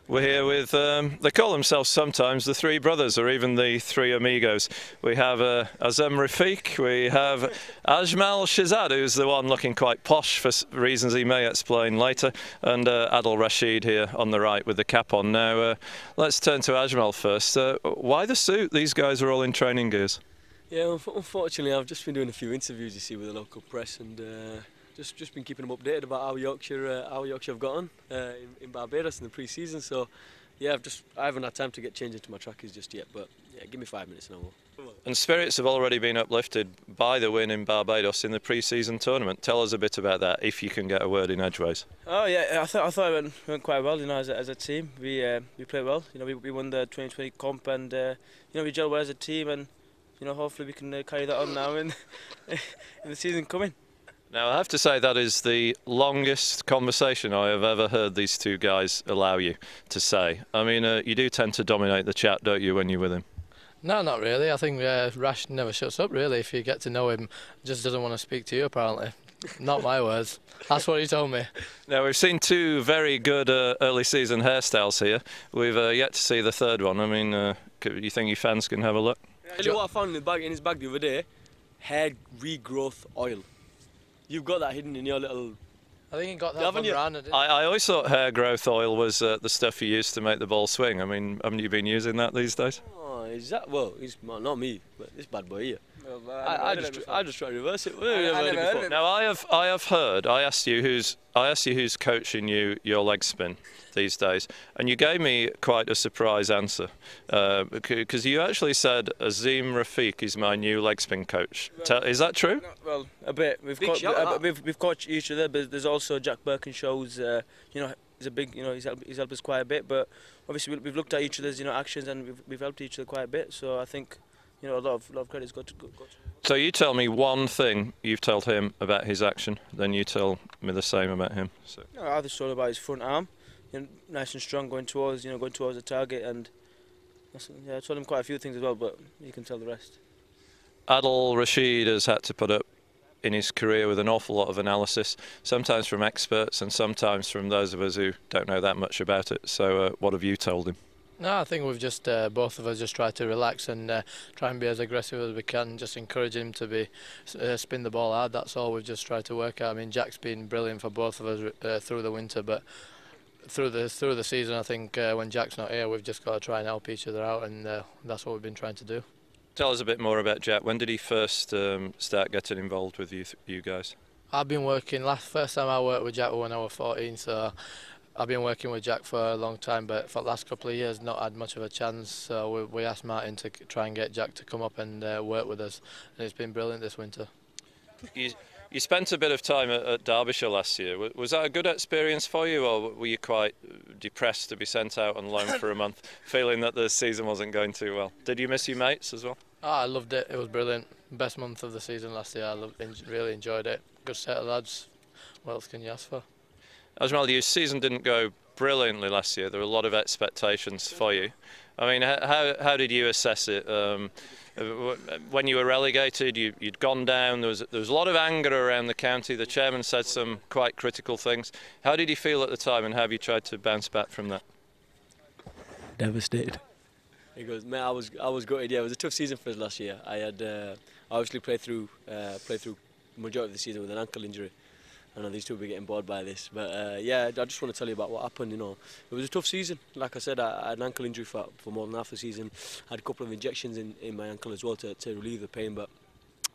We're here with, they call themselves sometimes the Three Brothers or even the Three Amigos. We have Azem Rafiq, we have Ajmal Shahzad, who's the one looking quite posh for reasons he may explain later, and Adil Rashid here on the right with the cap on. Now, let's turn to Ajmal first. Why the suit? These guys are all in training gears. Yeah, unfortunately I've just been doing a few interviews, you see, with the local press, and just been keeping them updated about how Yorkshire have got on in Barbados in the pre-season. So yeah, I haven't had time to get changed into my trackies just yet, but yeah, give me 5 minutes and I will. And spirits have already been uplifted by the win in Barbados in the pre-season tournament. Tell us a bit about that, if you can get a word in edgeways. Oh yeah, I thought it went quite well. You know, as a team, we played well. You know, we won the 2020 comp, and you know, we gelled well as a team, and you know, hopefully we can carry that on now in the season coming. Now, I have to say that is the longest conversation I have ever heard these two guys allow you to say. I mean, you do tend to dominate the chat, don't you, when you're with him? No, not really. I think Rash never shuts up, really. If you get to know him, just doesn't want to speak to you, apparently. Not my words. That's what he told me. Now, we've seen two very good early season hairstyles here. We've yet to see the third one. I mean, you think your fans can have a look? Tell you what I found in his bag the other day: hair regrowth oil. You've got that hidden in your little... I think he got that from Brandon, didn't he? I always thought hair growth oil was the stuff you used to make the ball swing. I mean, haven't you been using that these days? Oh, is that... Well, well, not me, but this bad boy here. Well, I just try to reverse it. Now, I have heard. I asked you who's coaching you your leg spin these days, and you gave me quite a surprise answer because you actually said Azem Rafiq is my new leg spin coach. Is that true? Well, a bit. We've coached each other, but there's also Jack Birkinshaw's. You know, he's a big. You know, he's helped us quite a bit. But obviously, we've looked at each other's actions, and we've helped each other quite a bit. So I think, you know, a lot of credit's got to go. So you tell me one thing you've told him about his action, then you tell me the same about him. So. No, I just told about his front arm, you know, nice and strong, going towards the target, and yeah, I told him quite a few things as well, but you can tell the rest. Adil Rashid has had to put up in his career with an awful lot of analysis, sometimes from experts and sometimes from those of us who don't know that much about it. So what have you told him? No, I think we've just, both of us just tried to relax and try and be as aggressive as we can, just encourage him to spin the ball hard. That's all we've just tried to work out. I mean, Jack's been brilliant for both of us through the winter, but through the season, I think when Jack's not here, we've just got to try and help each other out, and that's what we've been trying to do. Tell us a bit more about Jack. When did he first start getting involved with you guys? I've been working, first time I worked with Jack was when I was 14, so I've been working with Jack for a long time, but for the last couple of years not had much of a chance, so we asked Martin to try and get Jack to come up and work with us, and it's been brilliant this winter. You spent a bit of time at Derbyshire last year. Was that a good experience for you, or were you quite depressed to be sent out on loan for a month, feeling that the season wasn't going too well? Did you miss your mates as well? Oh, I loved it. It was brilliant. Best month of the season last year. Really enjoyed it. Good set of lads. What else can you ask for? Ajmal, your season didn't go brilliantly last year. There were a lot of expectations for you. I mean, how did you assess it? When you were relegated, you'd gone down. There was a lot of anger around the county. The chairman said some quite critical things. How did you feel at the time, and how have you tried to bounce back from that? Devastated. He goes, mate, I was gutted. Yeah, it was a tough season for us last year. I had obviously played through the majority of the season with an ankle injury. I know these two will be getting bored by this, but yeah, I just want to tell you about what happened. You know, it was a tough season. Like I said, I had an ankle injury for more than half the season. I had a couple of injections in my ankle as well to relieve the pain, but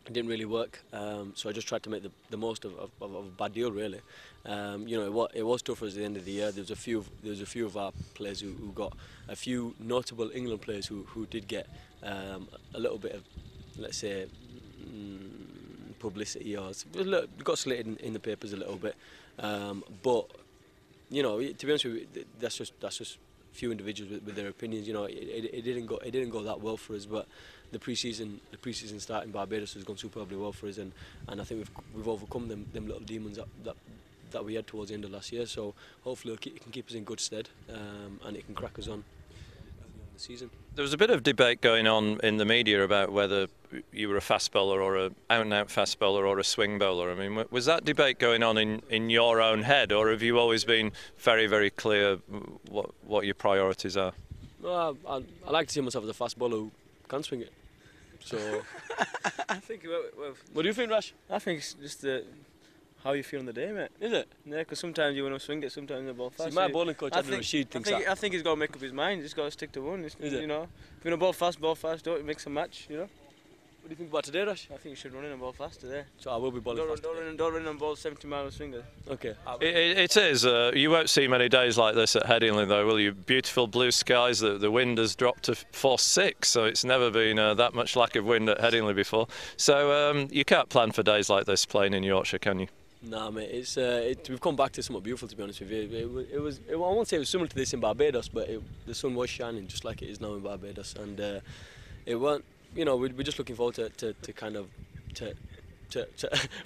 it didn't really work. So I just tried to make the most of a bad deal, really. You know, it was tough for us at the end of the year. There was a few of our players who got a few notable England players who did get a little bit of, let's say, publicity, or got slated in the papers a little bit, but you know, to be honest with you, that's just few individuals with their opinions. You know, it didn't go that well for us, but the pre-season start in Barbados has gone superbly well for us, and I think we've overcome them little demons that we had towards the end of last year. So hopefully it can keep us in good stead, and it can crack us on. the season. There was a bit of debate going on in the media about whether you were a fast bowler or a out-and-out fast bowler or a swing bowler. I mean, was that debate going on in your own head, or have you always been very, very clear what your priorities are? No, I like to see myself as a fast bowler who can swing it. So, I think. Well, what do you think, Rash? I think it's just how you feel on the day, mate. Is it? Yeah, because sometimes you want to swing it, sometimes the ball fast. See, my bowling coach, Rashid, thinks that. I think he's got to make up his mind. He's got to stick to one. Is it? You know, if you're going to bowl fast, don't mix a match, you know. What do you think about today, Rash? I think you should run in and bowl fast today. So I will be bowling fast. Don't run in and bowl 70-mile swingers. Okay. It is. You won't see many days like this at Headingley, though, will you? Beautiful blue skies. The wind has dropped to force 6, so it's never been that much lack of wind at Headingley before. So you can't plan for days like this playing in Yorkshire, can you? Nah, mate. We've come back to somewhat beautiful, to be honest with you. I won't say it was similar to this in Barbados, but the sun was shining just like it is now in Barbados, and it weren't. You know, we're just looking forward we're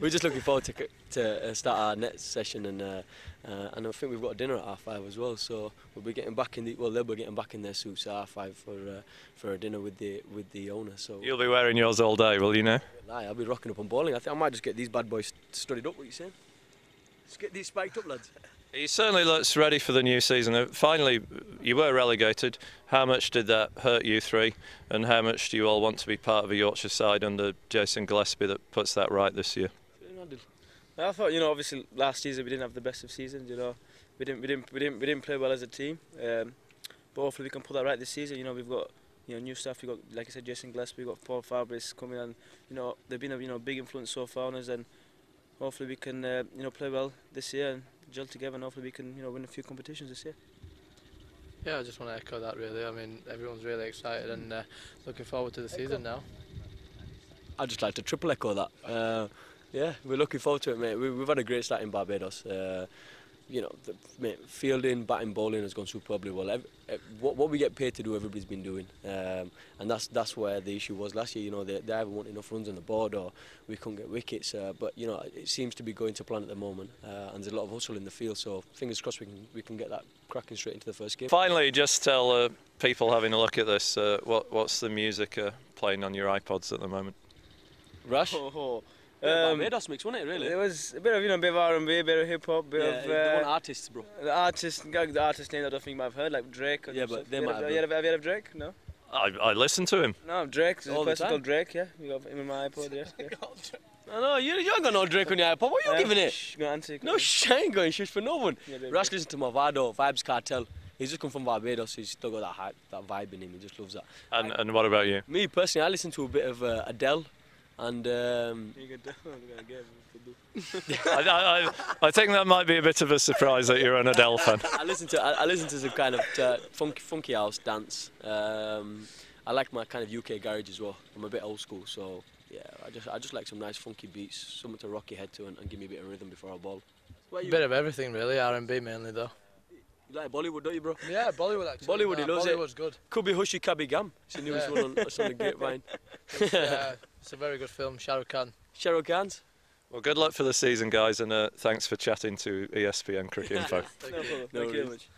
just looking forward to start our next session, and I think we've got a dinner at 5:30 as well. So we'll be getting back they'll be getting back in their suits at 5:30 for a dinner with the owner. So you'll be wearing yours all day, will you now? I'll be rocking up on bowling. I think I might just get these bad boys studied up. What are you saying? Let's get these spiked up, lads. He certainly looks ready for the new season. Finally, you were relegated. How much did that hurt you three, and how much do you all want to be part of a Yorkshire side under Jason Gillespie that puts that right this year? I thought, you know, obviously last season we didn't have the best of seasons. You know, we didn't play well as a team. But hopefully we can pull that right this season. You know, we've got new stuff. We've got, like I said, Jason Gillespie. We've got Paul Fabris coming, and you know they've been a big influence so far on us, and hopefully we can play well this year and gel together, and hopefully we can win a few competitions this year. Yeah, I just want to echo that really. I mean, everyone's really excited and looking forward to the season now. I'd just like to triple echo that. Yeah, we're looking forward to it, mate. We've had a great start in Barbados. Fielding, batting, bowling has gone superbly well. What we get paid to do, everybody's been doing, and that's where the issue was last year. You know, they either weren't enough runs on the board or we couldn't get wickets. But you know, it seems to be going to plan at the moment, and there's a lot of hustle in the field. So fingers crossed we can get that cracking straight into the first game. Finally, just tell people having a look at this what's the music playing on your iPods at the moment. Rash. Barbados mix, wasn't it? Really? It was a bit of bit of R&B, a bit of hip hop, they want artists, bro. The artist name I don't think you might have heard, like Drake. Or but they might have. Have you heard of Drake? No. I listen to him. No, Drake. There's all a the person time. called Drake. Yeah, you got him in my iPod. Yes. No, you ain't got no Drake on your iPod. What are you giving it? Shh, go answer. No, I ain't going shush for no one. Yeah, Rash listens to Movado, Vibes Cartel. He's just come from Barbados, so he's still got that vibe in him. He just loves that. And what about you? Me personally, I listen to a bit of Adele, and I think that might be a bit of a surprise that you're an Adele fan. I listen to some kind of funky house dance. I like my kind of UK garage as well. I'm a bit old school, so yeah, I just like some nice funky beats, something to rock your head to and give me a bit of rhythm before I bowl. A bit of everything really, R&B mainly though. You like Bollywood, don't you, bro? Yeah, Bollywood actually. Bollywood, he loves it. Bollywood's good. Could be Hushy Kabhi Gam. It's the newest one on the grapevine. It's a very good film, Shah Rukh Khan. Shah Rukh Khan's. Well, good luck for the season, guys, and thanks for chatting to ESPNcricinfo. No problem. Thank you very much.